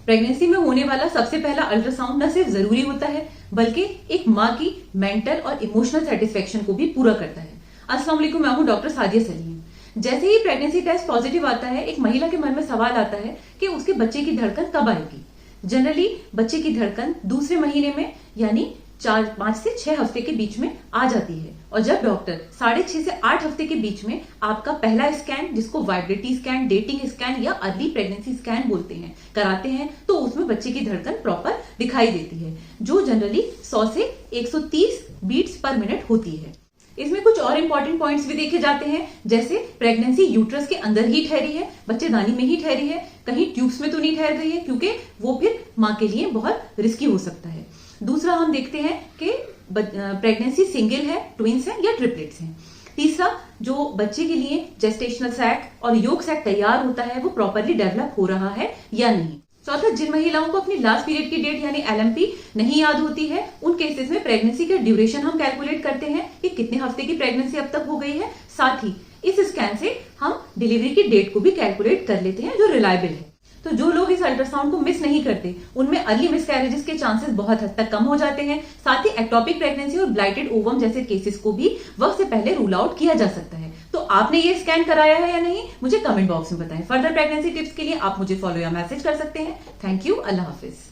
Pregnancy में होने वाला सबसे पहला अल्ट्रासाउंड न सिर्फ जरूरी होता है बल्कि एक माँ की मेंटल और इमोशनल सेटिस्फेक्शन को भी पूरा करता है। अस्सलाम वालेकुम, मैं हूं डॉक्टर सादिया सलीम। जैसे ही प्रेगनेंसी टेस्ट पॉजिटिव आता है, एक महिला के मन में सवाल आता है कि उसके बच्चे की धड़कन कब आएगी। जनरली बच्चे की धड़कन दूसरे महीने में यानी 5 से 6 हफ्ते के बीच में आ जाती है और जब डॉक्टर 6.5 से 8 हफ्ते के बीच में आपका पहला स्कैन, जिसको वाइब्रेटी स्कैन, डेटिंग स्कैन या अर्ली प्रेगनेंसी स्कैन बोलते हैं, कराते हैं तो उसमें बच्चे की धड़कन प्रॉपर दिखाई देती है, जो जनरली 100 से 130 बीट्स पर मिनट होती है। इसमें कुछ और इंपॉर्टेंट पॉइंट्स भी देखे जाते हैं, जैसे प्रेगनेंसी यूट्रस के अंदर ही ठहरी है, बच्चेदानी में ही ठहरी है, कहीं ट्यूब्स में तो नहीं ठहर गई है, क्योंकि वो फिर माँ के लिए बहुत रिस्की हो सकता है। दूसरा हम देखते हैं कि प्रेगनेंसी सिंगल है, ट्विंस है या ट्रिपलेट्स हैं। तीसरा, जो बच्चे के लिए जेस्टेशनल सैक और योग सैक तैयार होता है वो प्रॉपरली डेवलप हो रहा है या नहीं। चौथा, जिन महिलाओं को अपनी लास्ट पीरियड की डेट यानी LMP नहीं याद होती है, उन केसेस में प्रेगनेंसी का ड्यूरेशन हम कैलकुलेट करते हैं कि कितने हफ्ते की प्रेगनेंसी अब तक हो गई है। साथ ही इस स्कैन से हम डिलीवरी की डेट को भी कैलकुलेट कर लेते हैं, जो रिलायबल है। तो जो लोग इस अल्ट्रासाउंड को मिस नहीं करते, उनमें अर्ली मिसकैरेजेस के चांसेस बहुत हद तक कम हो जाते हैं। साथ ही एक्टोपिक प्रेगनेंसी और ब्लाइटेड ओवम जैसे केसेस को भी वक्त से पहले रूल आउट किया जा सकता है। तो आपने ये स्कैन कराया है या नहीं, मुझे कमेंट बॉक्स में बताएं। फर्दर प्रेगनेंसी टिप्स के लिए आप मुझे फॉलो या मैसेज कर सकते हैं। Thank you. Allah Hafiz.